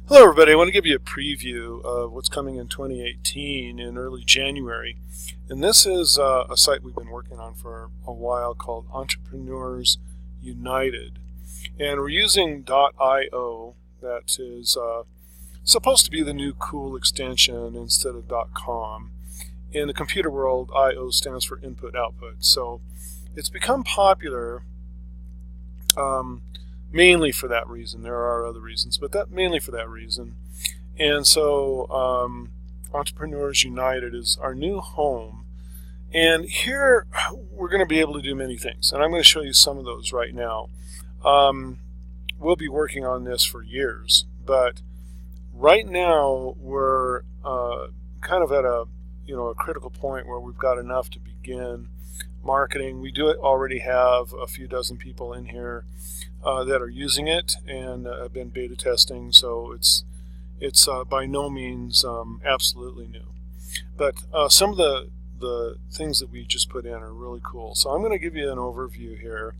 Hello everybody, I want to give you a preview of what's coming in 2018 in early January. And this is a site we've been working on for a while called Entrepreneurs United. And we're using .io, that is supposed to be the new cool extension instead of .com. In the computer world, IO stands for input-output. So it's become popular mainly for that reason. There are other reasons, but mainly for that reason. And so Entrepreneurs United is our new home. And here we're going to be able to do many things. And I'm going to show you some of those right now. We'll be working on this for years. But right now we're kind of at a critical point where we've got enough to begin marketing. We do already have a few dozen people in here that are using it and have been beta testing, so it's by no means absolutely new. But some of the things that we just put in are really cool. So I'm going to give you an overview here.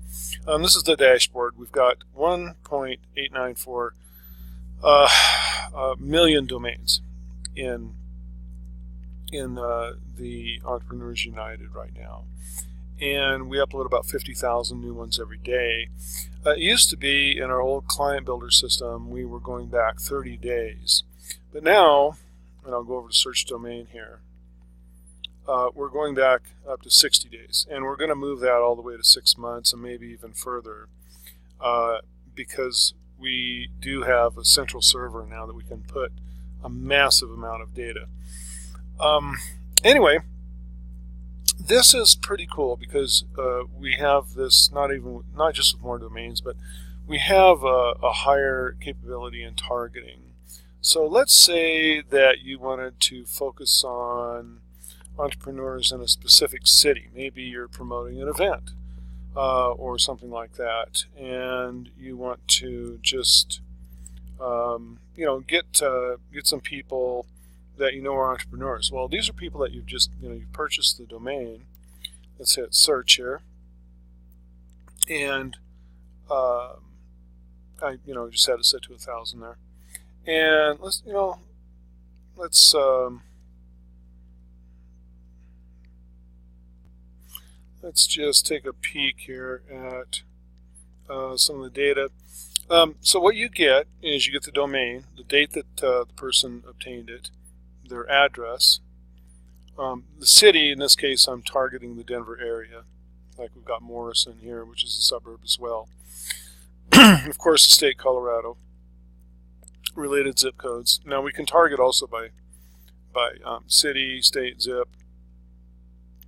This is the dashboard. We've got 1.894 million domains in the Entrepreneurs United right now. And we upload about 50,000 new ones every day. It used to be in our old client builder system, we were going back 30 days. But now, and I'll go over to search domain here, we're going back up to 60 days. And we're going to move that all the way to 6 months and maybe even further because we do have a central server now that we can put a massive amount of data. Anyway, this is pretty cool because we have this not just with more domains, but we have a higher capability in targeting. So let's say that you wanted to focus on entrepreneurs in a specific city. Maybe you're promoting an event or something like that, and you want to just get some people that are entrepreneurs. Well, these are people that you've purchased the domain. Let's hit search here, and I just had it set to 1,000 there. And let's just take a peek here at some of the data. So what you get is you get the domain, the date that the person obtained it, their address, the city. In this case, I'm targeting the Denver area. Like we've got Morrison here, which is a suburb as well. Of course, the state, Colorado. Related zip codes. Now we can target also by city, state, zip,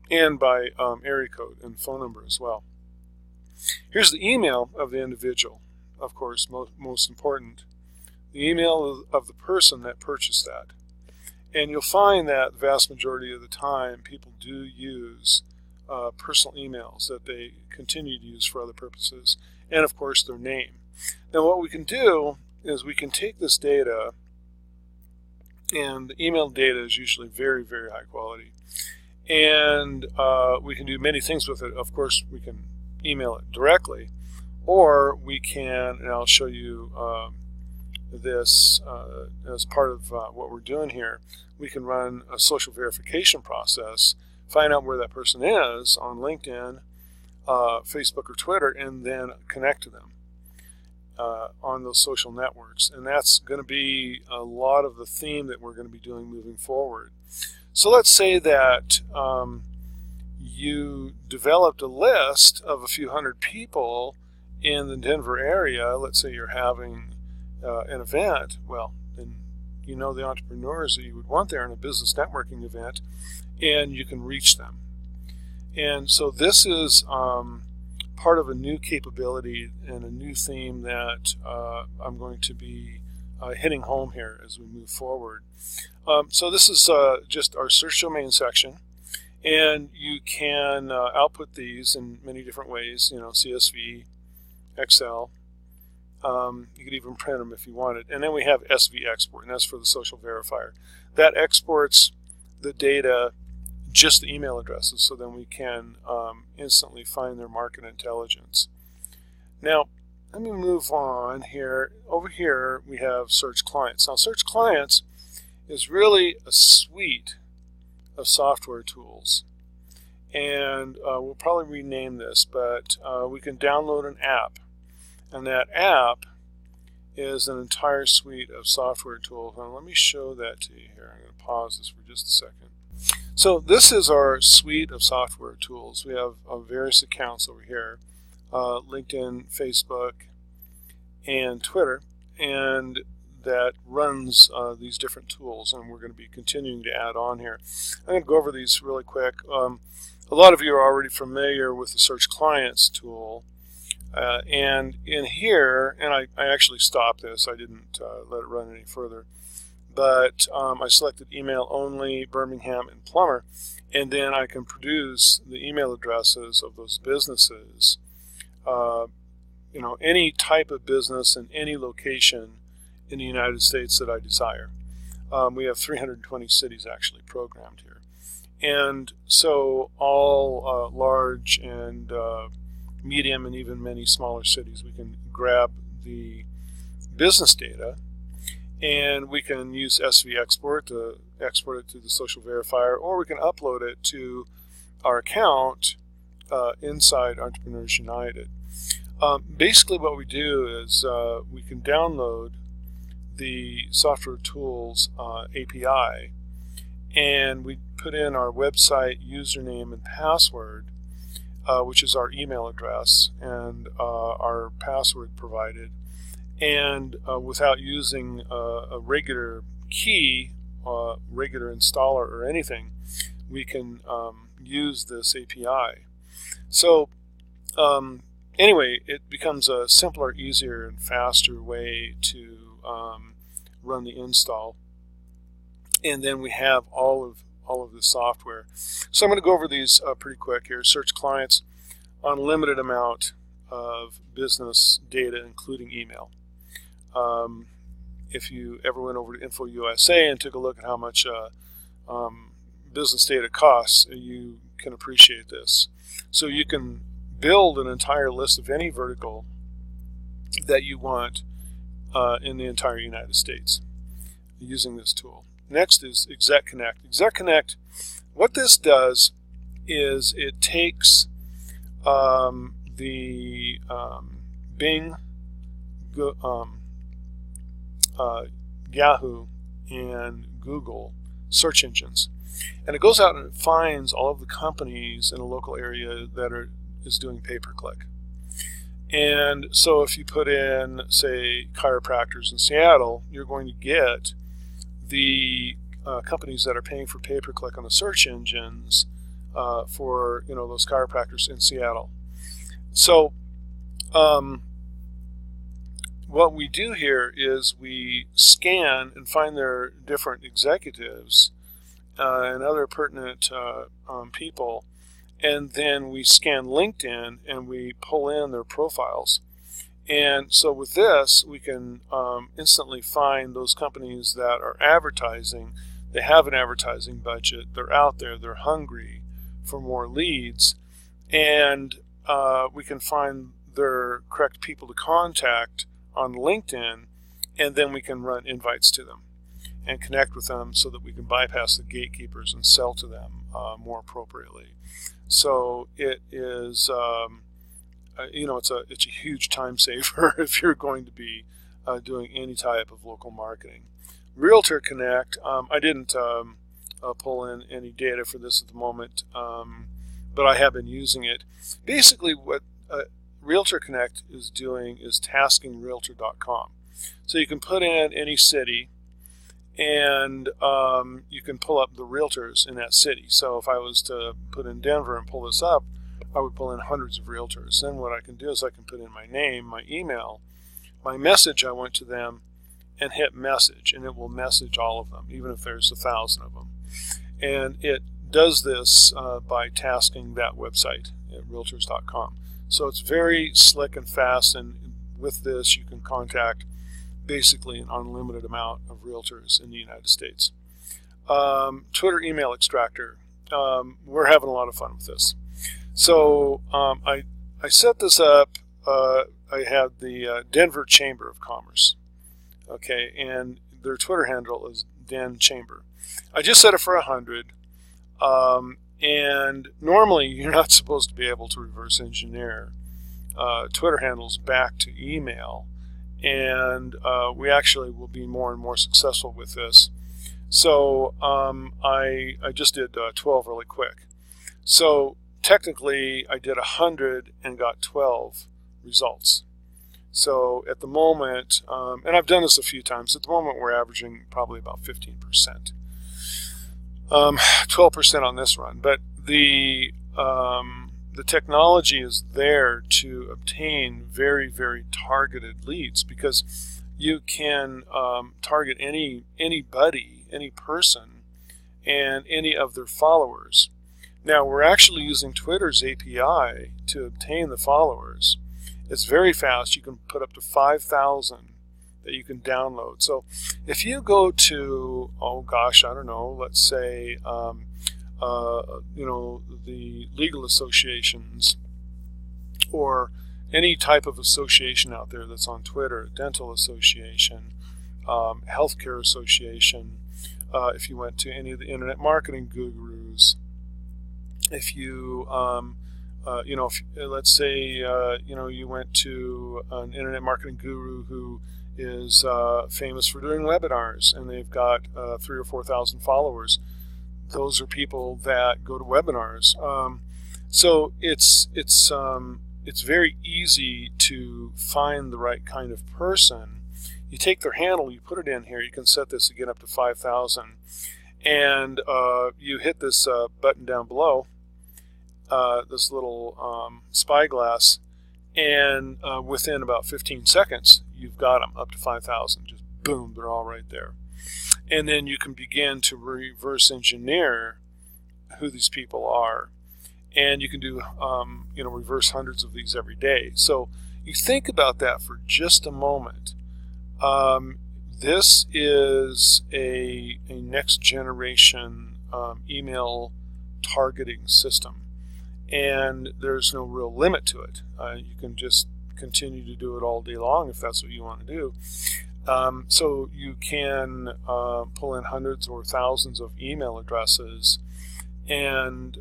and by area code and phone number as well. Here's the email of the individual. Of course, most important, the email of the person that purchased that. And you'll find that the vast majority of the time people do use personal emails that they continue to use for other purposes, and of course their name. Now what we can do is we can take this data, and the email data is usually very, very high quality, and we can do many things with it. Of course, we can email it directly, or we can, and I'll show you this as part of what we're doing here, we can run a social verification process, find out where that person is on LinkedIn, Facebook, or Twitter, and then connect to them on those social networks. And that's going to be a lot of the theme that we're going to be doing moving forward. So let's say that you developed a list of a few hundred people in the Denver area. Let's say you're having an event. Well, then the entrepreneurs that you would want there in a business networking event, and you can reach them. And so this is part of a new capability and a new theme that I'm going to be hitting home here as we move forward. So this is just our search domain section, and you can output these in many different ways, CSV, Excel. You could even print them if you wanted. And then we have SV export, and that's for the social verifier. That exports the data, just the email addresses, so then we can instantly find their market intelligence. Now, let me move on here. Over here we have Search Clients. Now Search Clients is really a suite of software tools. And we'll probably rename this, but we can download an app. And that app is an entire suite of software tools. Now let me show that to you here. I'm going to pause this for just a second. So this is our suite of software tools. We have various accounts over here. LinkedIn, Facebook, and Twitter, and that runs these different tools, and we're going to be continuing to add on here. I'm going to go over these really quick. A lot of you are already familiar with the Search Clients tool, and in here, and I actually stopped this, I didn't let it run any further, but I selected email only, Birmingham, and Plumber, and then I can produce the email addresses of those businesses. Any type of business in any location in the United States that I desire. We have 320 cities actually programmed here. And so all large and medium and even many smaller cities, we can grab the business data and we can use SV export to export it to the social verifier, or we can upload it to our account inside Entrepreneurs United. Basically what we do is we can download the software tools API, and we put in our website username and password, which is our email address and our password provided, and without using a regular key, regular installer or anything, we can use this API. So anyway, it becomes a simpler, easier, and faster way to run the install. And then we have all of the software. So I'm going to go over these pretty quick here. Search Clients, unlimited amount of business data, including email. If you ever went over to Info USA and took a look at how much business data costs, you can appreciate this. So you can build an entire list of any vertical that you want in the entire United States using this tool. Next is ExecConnect. ExecConnect, what this does is it takes the Bing, Yahoo, and Google search engines, and it goes out and it finds all of the companies in a local area that is doing pay-per-click. And so if you put in, say, chiropractors in Seattle, you're going to get the companies that are paying for pay-per-click on the search engines for those chiropractors in Seattle. So what we do here is we scan and find their different executives and other pertinent people, and then we scan LinkedIn and we pull in their profiles. And so with this, we can instantly find those companies that are advertising. They have an advertising budget. They're out there. They're hungry for more leads. And we can find their correct people to contact on LinkedIn, and then we can run invites to them and connect with them so that we can bypass the gatekeepers and sell to them more appropriately. So it is, it's a huge time saver if you're going to be doing any type of local marketing. Realtor Connect, I didn't pull in any data for this at the moment, but I have been using it. Basically, what Realtor Connect is doing is tasking Realtor.com. So you can put in any city, and you can pull up the realtors in that city. So if I was to put in Denver and pull this up, I would pull in hundreds of realtors. Then what I can do is I can put in my name, my email, my message I went to them, and hit message, and it will message all of them, even if there's 1,000 of them. And it does this by tasking that website at realtors.com. So it's very slick and fast, and with this you can contact basically an unlimited amount of realtors in the United States. Twitter email extractor. We're having a lot of fun with this. So I set this up I had the Denver Chamber of Commerce. Okay, and their Twitter handle is Den Chamber. I just set it for 100. And normally you're not supposed to be able to reverse engineer Twitter handles back to email, and we actually will be more and more successful with this. So I just did 12 really quick. So technically I did 100 and got 12 results. So at the moment, and I've done this a few times, at the moment we're averaging probably about 15%. 12% on this run, but the technology is there to obtain very, very targeted leads, because you can target anybody, any person, and any of their followers. Now, we're actually using Twitter's API to obtain the followers. It's very fast. You can put up to 5,000 that you can download. So if you go to, oh gosh, I don't know, let's say, the legal associations or any type of association out there that's on Twitter, dental association, healthcare association, if you went to any of the internet marketing gurus, if you, let's say, you went to an internet marketing guru who is famous for doing webinars, and they've got 3,000 or 4,000 followers. Those are people that go to webinars. So it's very easy to find the right kind of person. You take their handle, you put it in here. You can set this again up to 5,000, and you hit this button down below, this little spyglass, and within about 15 seconds, you've got them up to 5,000. Just boom, they're all right there. And then you can begin to reverse engineer who these people are. And you can do, reverse hundreds of these every day. So you think about that for just a moment. This is a next generation email targeting system. And there's no real limit to it. You can just continue to do it all day long if that's what you want to do. So you can pull in hundreds or thousands of email addresses, and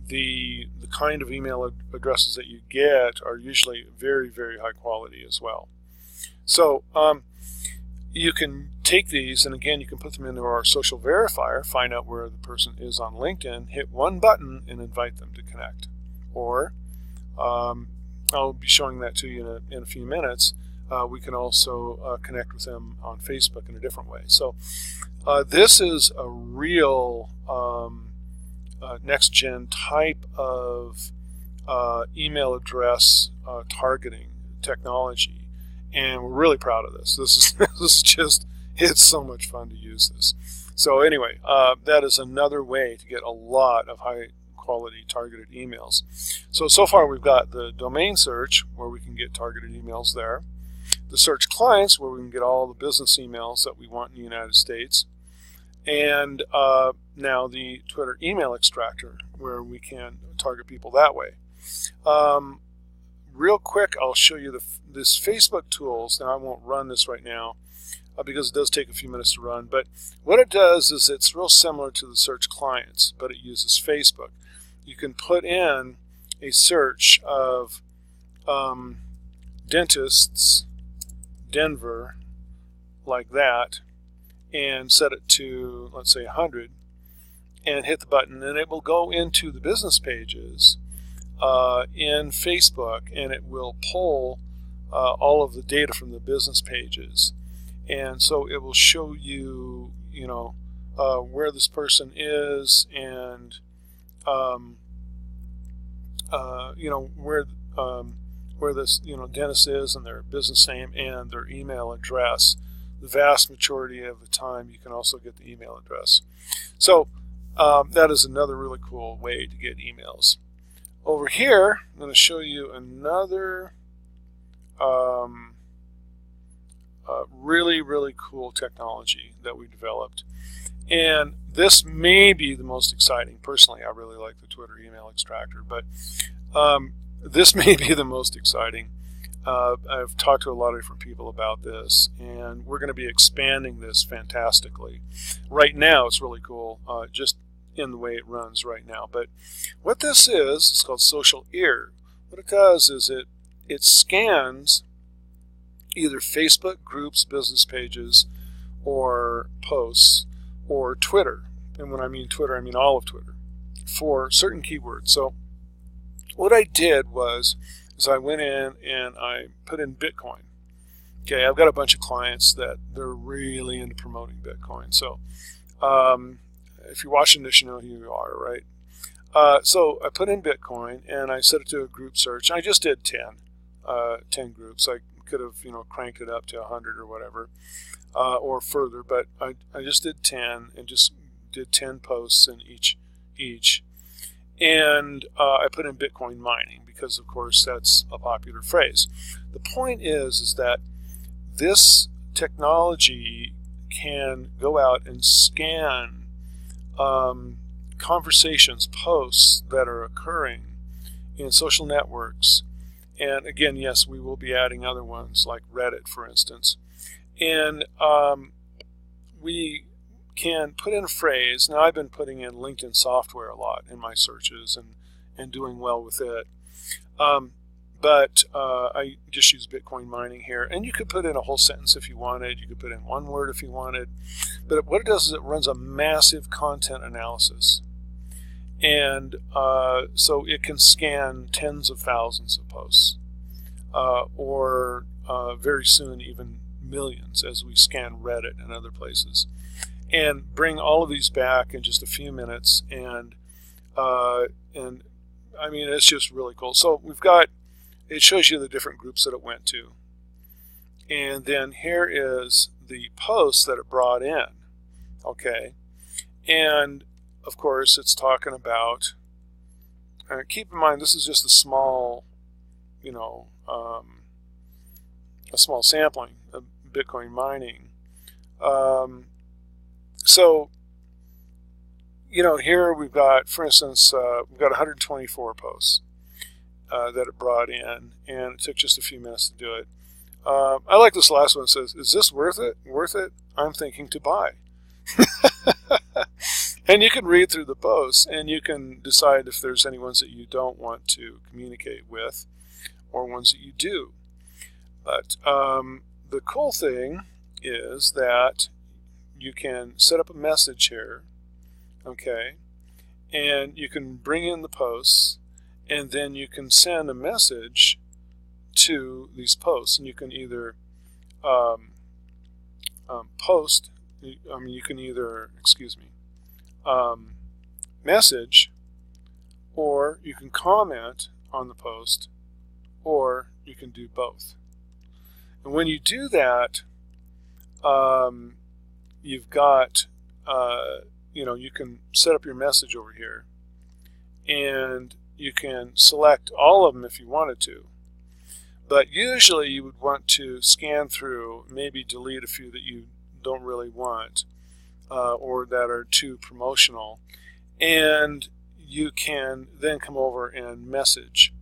the kind of email addresses that you get are usually very, very high quality as well. So you can take these, and again, you can put them into our social verifier, find out where the person is on LinkedIn, hit one button, and invite them to connect. Or I'll be showing that to you in a few minutes. We can also connect with them on Facebook in a different way. So this is a real next-gen type of email address targeting technology, and we're really proud of this. This is just, it's so much fun to use this. So anyway, that is another way to get a lot of high-quality targeted emails. So far we've got the domain search, where we can get targeted emails there. The search clients, where we can get all the business emails that we want in the United States. And now the Twitter email extractor, where we can target people that way. Real quick, I'll show you this Facebook tools. Now, I won't run this right now because it does take a few minutes to run. But what it does is it's real similar to the search clients, but it uses Facebook. You can put in a search of dentists, Denver, like that, and set it to, let's say, 100, and hit the button, and it will go into the business pages in Facebook, and it will pull all of the data from the business pages. And so it will show you, where this person is, and where this dentist is, and their business name and their email address. The vast majority of the time you can also get the email address. So that is another really cool way to get emails. Over here, I'm going to show you another really, really cool technology that we developed. And this may be the most exciting. Personally, I really like the Twitter email extractor, but this may be the most exciting. I've talked to a lot of different people about this, and we're going to be expanding this fantastically. Right now, it's really cool, just in the way it runs right now. But what this is, it's called Social Ear. What it does is it scans either Facebook groups, business pages, or posts, or Twitter. And when I mean Twitter, I mean all of Twitter, for certain keywords. So what I did was I went in and I put in Bitcoin. Okay, I've got a bunch of clients that they're really into promoting Bitcoin. So if you're watching this, you know who you are, right? So I put in Bitcoin and I set it to a group search. I just did 10 groups. I could have, cranked it up to 100 or whatever, or further, but I just did 10 and just did 10 posts in each. And I put in Bitcoin mining because, of course, that's a popular phrase. The point is that this technology can go out and scan conversations, posts that are occurring in social networks. And again, yes, we will be adding other ones like Reddit, for instance. And we can put in a phrase. Now, I've been putting in LinkedIn software a lot in my searches and doing well with it. But I just use Bitcoin mining here. And you could put in a whole sentence if you wanted. You could put in one word if you wanted. But what it does is it runs a massive content analysis. And so it can scan tens of thousands of posts, or very soon even millions as we scan Reddit and other places, and bring all of these back in just a few minutes. And I mean, it's just really cool. So it shows you the different groups that it went to. And then here is the post that it brought in. Okay. And of course, it's talking about, keep in mind, this is just a small, a small sampling of Bitcoin mining. So, here we've got, for instance, we've got 124 posts that it brought in, and it took just a few minutes to do it. I like this last one. It says, "Is this worth it? Worth it? I'm thinking to buy." And you can read through the posts, and you can decide if there's any ones that you don't want to communicate with, or ones that you do. But the cool thing is that you can set up a message here, okay, and you can bring in the posts, and then you can send a message to these posts, and you can either message, or you can comment on the post, or you can do both. And when you do that, you've got, you can set up your message over here, and you can select all of them if you wanted to. But usually you would want to scan through, maybe delete a few that you don't really want, or that are too promotional. And you can then come over and message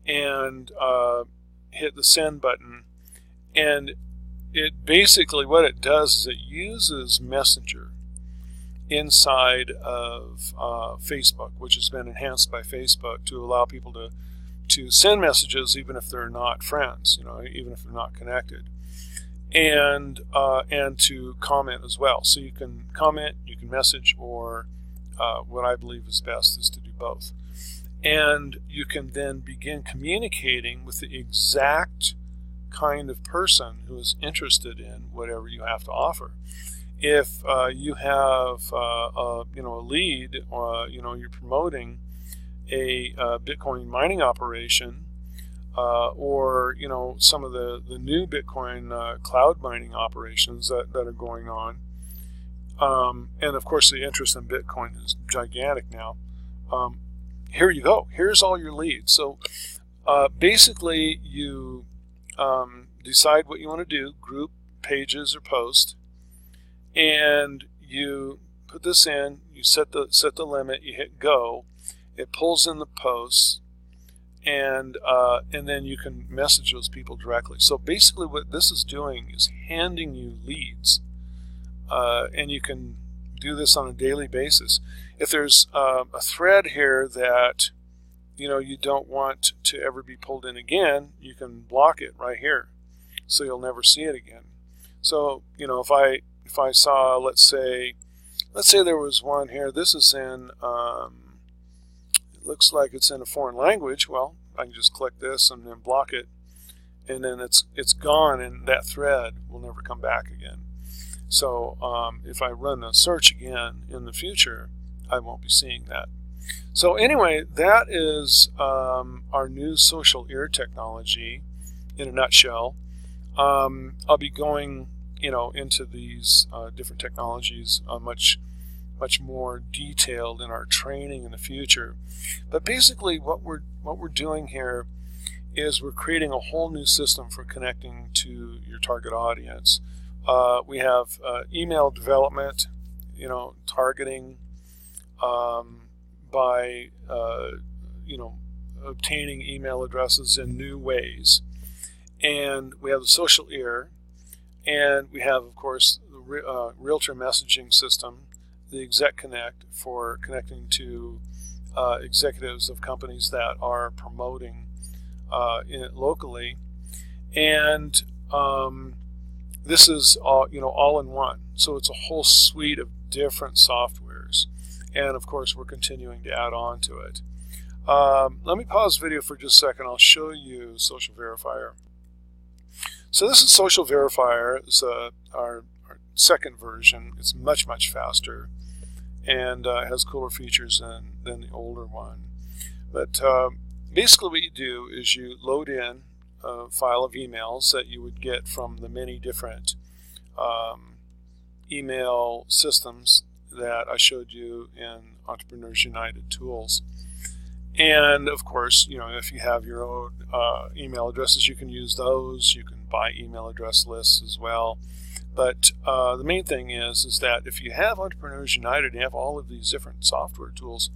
and hit the send button. And it basically, what it does is it uses Messenger inside of Facebook, which has been enhanced by Facebook to allow people to send messages even if they're not friends, even if they're not connected, and to comment as well. So you can comment, you can message, or what I believe is best is to do both. And you can then begin communicating with the exact kind of person who is interested in whatever you have to offer. If you have a lead, you're promoting a Bitcoin mining operation, or some of the new Bitcoin cloud mining operations that are going on, and of course the interest in Bitcoin is gigantic now. Here you go. Here's all your leads. So basically you decide what you want to do, group, pages, or post, and you put this in, you set the limit, you hit go, it pulls in the posts, and then you can message those people directly. So basically what this is doing is handing you leads, and you can do this on a daily basis. If there's a thread here that you don't want to ever be pulled in again, you can block it right here, so you'll never see it again. So if I saw, let's say there was one here. This is in it looks like it's in a foreign language. Well, I can just click this and then block it, and then it's gone, and that thread will never come back again. So if I run a search again in the future, I won't be seeing that. So anyway, that is our new social ear technology in a nutshell. I'll be going into these different technologies much more detailed in our training in the future. But basically what we're doing here is we're creating a whole new system for connecting to your target audience. We have email development, targeting by obtaining email addresses in new ways. And we have the social ear, and we have, of course, the realtor messaging system, the Exec Connect for connecting to executives of companies that are promoting locally, and this is all in one. So it's a whole suite of different softwares, and of course we're continuing to add on to it. Let me pause the video for just a second. I'll show you Social Verifier. So this is Social Verifier. It's our second version. It's much faster, and has cooler features than the older one. But basically what you do is you load in a file of emails that you would get from the many different email systems that I showed you in Entrepreneurs United tools. And of course, if you have your own email addresses, you can use those. You can buy email address lists as well. But the main thing is that if you have Entrepreneurs United and you have all of these different software tools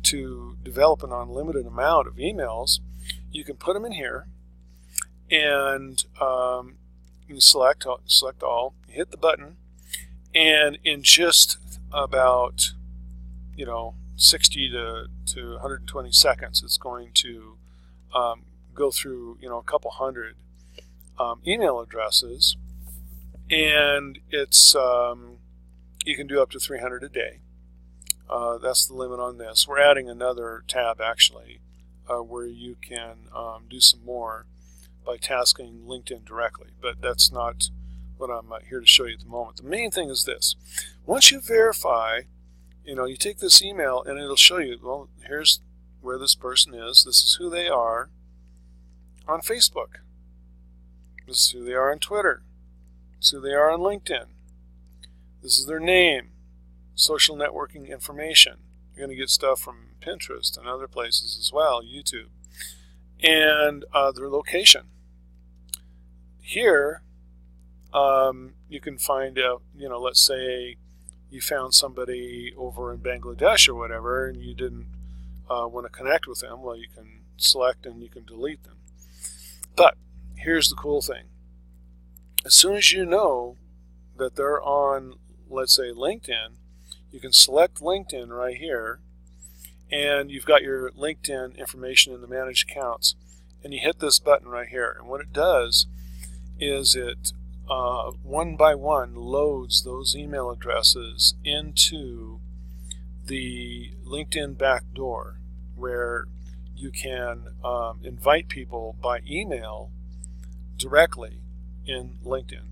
to develop an unlimited amount of emails, you can put them in here, and you select all, hit the button, and in just about 60 to 120 seconds, it's going to go through a couple hundred email addresses, and it's you can do up to 300 a day. That's the limit on this. We're adding another tab actually where you can do some more by tasking LinkedIn directly, but that's not what I'm here to show you at the moment. The main thing is this: once you verify, you take this email and it'll show you, well, here's where this person is. This is who they are on Facebook. This is who they are on Twitter. This is who they are on LinkedIn. This is their name, social networking information. You're going to get stuff from Pinterest and other places as well, YouTube, and their location. Here, you can find out, let's say you found somebody over in Bangladesh or whatever, and you didn't want to connect with them. Well, you can select and you can delete them. But here's the cool thing. As soon as you know that they're on, let's say, LinkedIn, you can select LinkedIn right here, and you've got your LinkedIn information in the Manage Accounts, and you hit this button right here. And what it does is it one by one loads those email addresses into the LinkedIn backdoor, where you can invite people by email directly in LinkedIn.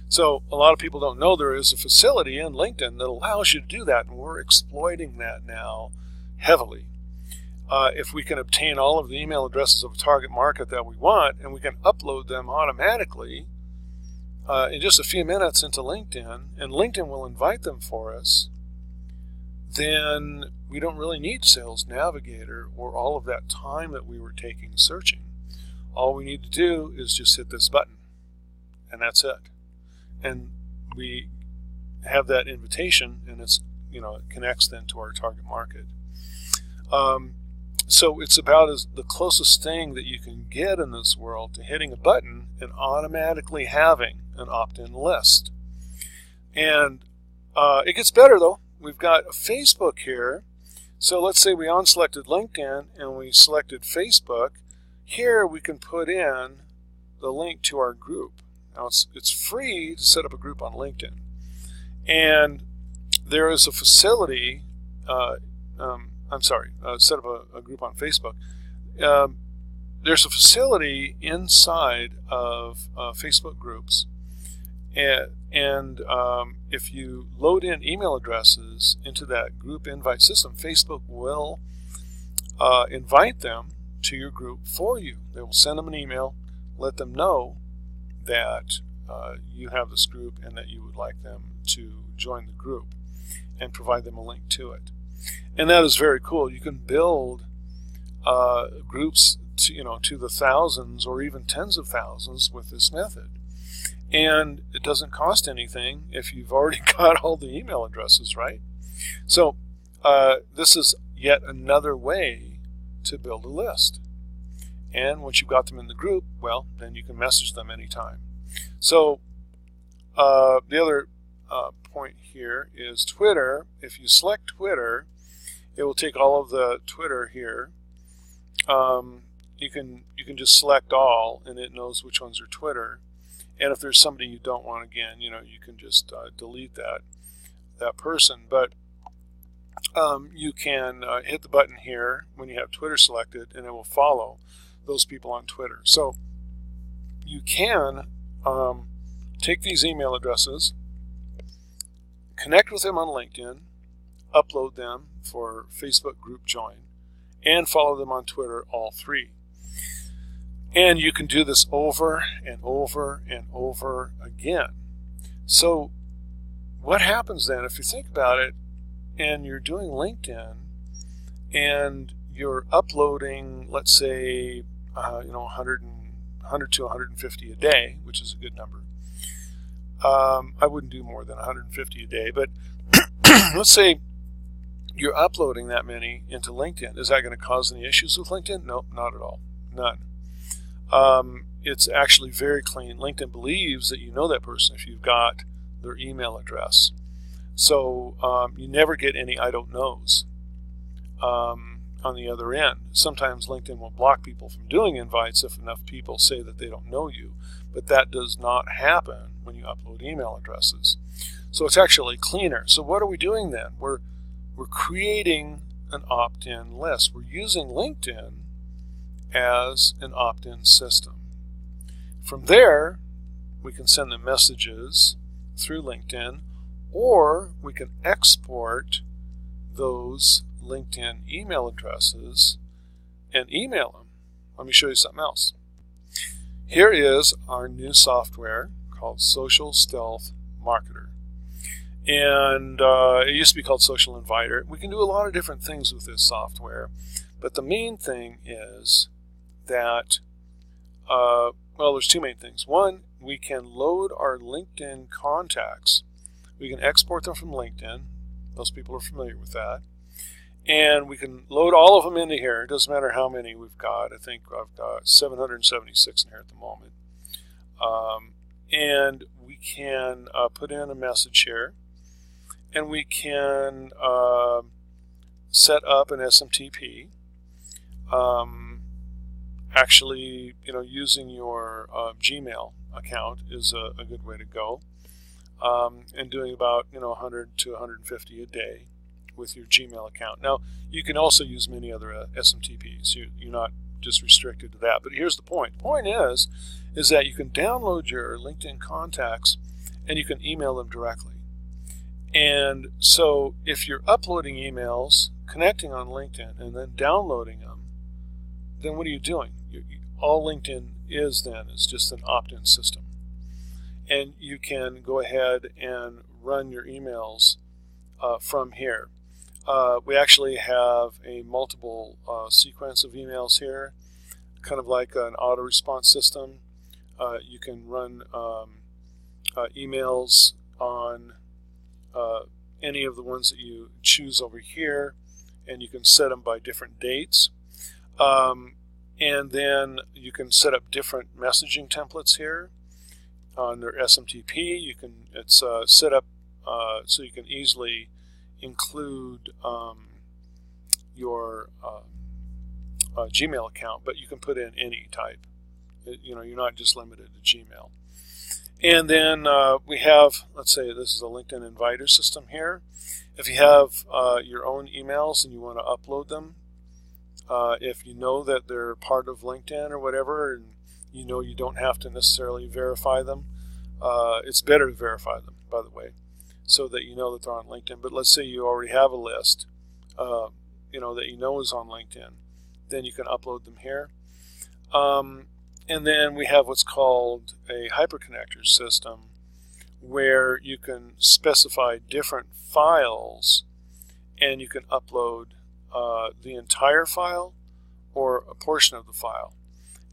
So a lot of people don't know there is a facility in LinkedIn that allows you to do that, and we're exploiting that now heavily. If we can obtain all of the email addresses of a target market that we want, and we can upload them automatically in just a few minutes into LinkedIn, and LinkedIn will invite them for us, then we don't really need Sales Navigator or all of that time that we were taking searching. All we need to do is just hit this button, and that's it. And we have that invitation, and it's it connects then to our target market. So it's about the closest thing that you can get in this world to hitting a button and automatically having an opt-in list. And it gets better though. We've got Facebook here. So let's say we unselected LinkedIn and we selected Facebook. Here we can put in the link to our group. Now it's free to set up a group on LinkedIn. And there is a facility, set up a group on Facebook. There's a facility inside of Facebook groups. And if you load in email addresses into that group invite system, Facebook will invite them to your group for you. They will send them an email, let them know that you have this group and that you would like them to join the group, and provide them a link to it. And that is very cool. You can build groups to the thousands or even tens of thousands with this method. And it doesn't cost anything if you've already got all the email addresses, right? So this is yet another way to build a list. And once you've got them in the group, well, then you can message them anytime. So the other point here is Twitter. If you select Twitter, it will take all of the Twitter here. You can just select all, and it knows which ones are Twitter. And if there's somebody you don't want, again, you can just delete that person. But you can hit the button here when you have Twitter selected, and it will follow those people on Twitter. So you can take these email addresses, connect with them on LinkedIn, upload them for Facebook group join, and follow them on Twitter, all three. And you can do this over and over and over again. So what happens then if you think about it, and you're doing LinkedIn and you're uploading, let's say, 100 to 150 a day, which is a good number. I wouldn't do more than 150 a day, but let's say you're uploading that many into LinkedIn. Is that going to cause any issues with LinkedIn? No, not at all. None. It's actually very clean. LinkedIn believes that you know that person if you've got their email address. So you never get any I don't knows on the other end. Sometimes LinkedIn will block people from doing invites if enough people say that they don't know you, but that does not happen when you upload email addresses. So it's actually cleaner. So what are we doing then? We're creating an opt-in list. We're using LinkedIn as an opt-in system. From there, we can send them messages through LinkedIn, or we can export those LinkedIn email addresses and email them. Let me show you something else. Here is our new software called Social Stealth Marketer. And it used to be called Social Inviter. We can do a lot of different things with this software, but the main thing is that, there's two main things. One, we can load our LinkedIn contacts. We can export them from LinkedIn. Most people are familiar with that. And we can load all of them into here. It doesn't matter how many we've got. I think I've got 776 in here at the moment. And we can put in a message here. And we can set up an SMTP. Actually, using your Gmail account is a good way to go. And doing about 100 to 150 a day with your Gmail account. Now, you can also use many other SMTPs. You're not just restricted to that. But here's the point. The point is that you can download your LinkedIn contacts and you can email them directly. And so if you're uploading emails, connecting on LinkedIn, and then downloading them, then what are you doing? All LinkedIn is then is just an opt-in system. And you can go ahead and run your emails from here. We actually have a multiple sequence of emails here, kind of like an auto response system. You can run emails on any of the ones that you choose over here, and you can set them by different dates. And then you can set up different messaging templates here. Under SMTP, it's set up so you can easily include your Gmail account, but you can put in any type. You're not just limited to Gmail. And then we have, let's say this is a LinkedIn inviter system here. If you have your own emails and you want to upload them, if you know that they're part of LinkedIn or whatever, and you know you don't have to necessarily verify them, it's better to verify them, by the way, so that you know that they're on LinkedIn. But let's say you already have a list, that you know is on LinkedIn, then you can upload them here. And then we have what's called a hyperconnector system, where you can specify different files and you can upload the entire file or a portion of the file.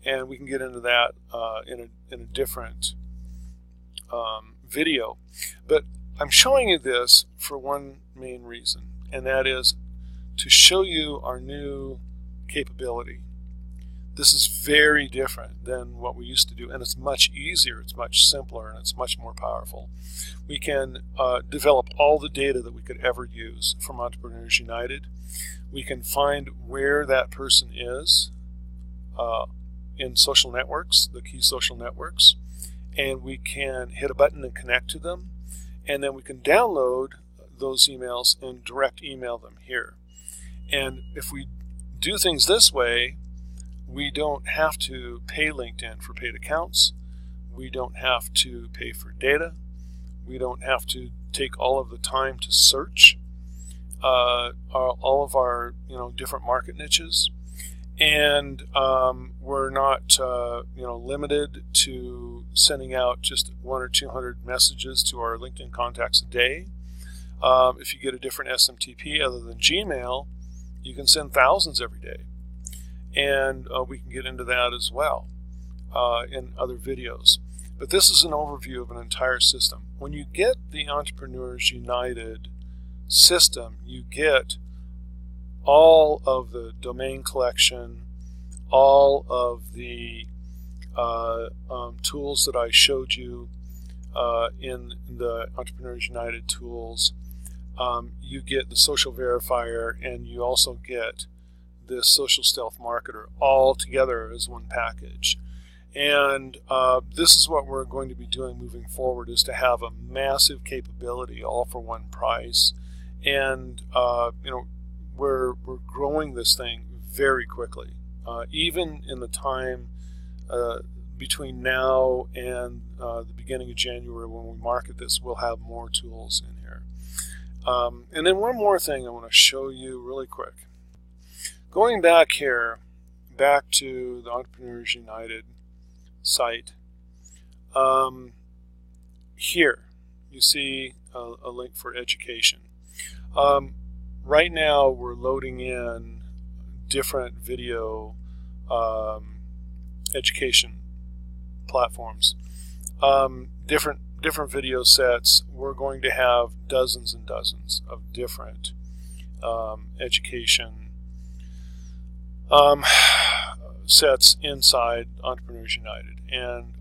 And we can get into that in a different video. But I'm showing you this for one main reason, and that is to show you our new capability. This is very different than what we used to do, and it's much easier, it's much simpler, and it's much more powerful. We can develop all the data that we could ever use from Entrepreneurs United. We can find where that person is in social networks, the key social networks, and we can hit a button and connect to them, and then we can download those emails and direct email them here. And if we do things this way, we don't have to pay LinkedIn for paid accounts. We don't have to pay for data. We don't have to take all of the time to search all of our different market niches, and we're not limited to sending out just 100 or 200 messages to our LinkedIn contacts a day. If you get a different SMTP other than Gmail, you can send thousands every day. And we can get into that as well in other videos. But this is an overview of an entire system. When you get the Entrepreneurs United system, you get all of the domain collection, all of the tools that I showed you in the Entrepreneurs United tools. You get the social verifier, and you also get this social stealth marketer all together as one package. And this is what we're going to be doing moving forward, is to have a massive capability all for one price. And we're growing this thing very quickly. Even in the time between now and the beginning of January, when we market this, we'll have more tools in here. And then one more thing I want to show you really quick. Going back here, back to the Entrepreneurs United site, here you see a link for education. Right now we're loading in different video education platforms, different video sets. We're going to have dozens and dozens of different education sets inside Entrepreneurs United. And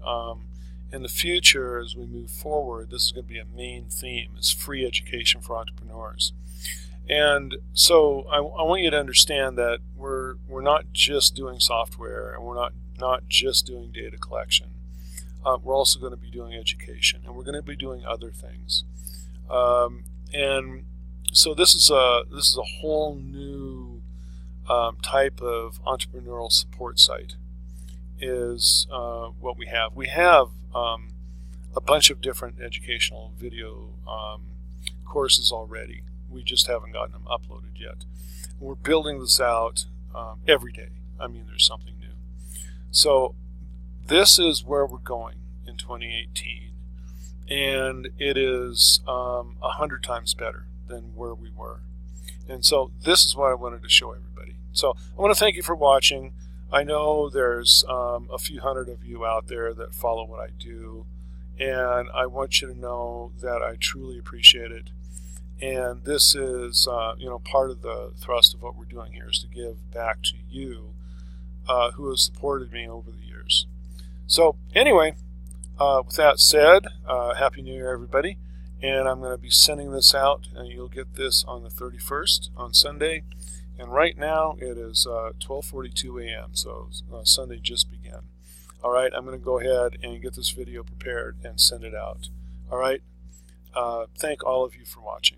in the future, as we move forward, this is going to be a main theme, is free education for entrepreneurs. And so I want you to understand that we're not just doing software, and we're not just doing data collection. We're also going to be doing education, and we're going to be doing other things. And so this is a whole new type of entrepreneurial support site, is what we have. We have a bunch of different educational video courses already. We just haven't gotten them uploaded yet. We're building this out every day. I mean, there's something new. So this is where we're going in 2018, and it is 100 times better than where we were. And so this is what I wanted to show everybody. So I want to thank you for watching. I know there's a few hundred of you out there that follow what I do, and I want you to know that I truly appreciate it. And this is part of the thrust of what we're doing here, is to give back to you who has supported me over the years. So anyway, with that said, Happy New Year, everybody. And I'm going to be sending this out, and you'll get this on the 31st, on Sunday. And right now it is 12:42 a.m., so Sunday just began. All right, I'm going to go ahead and get this video prepared and send it out. All right, thank all of you for watching.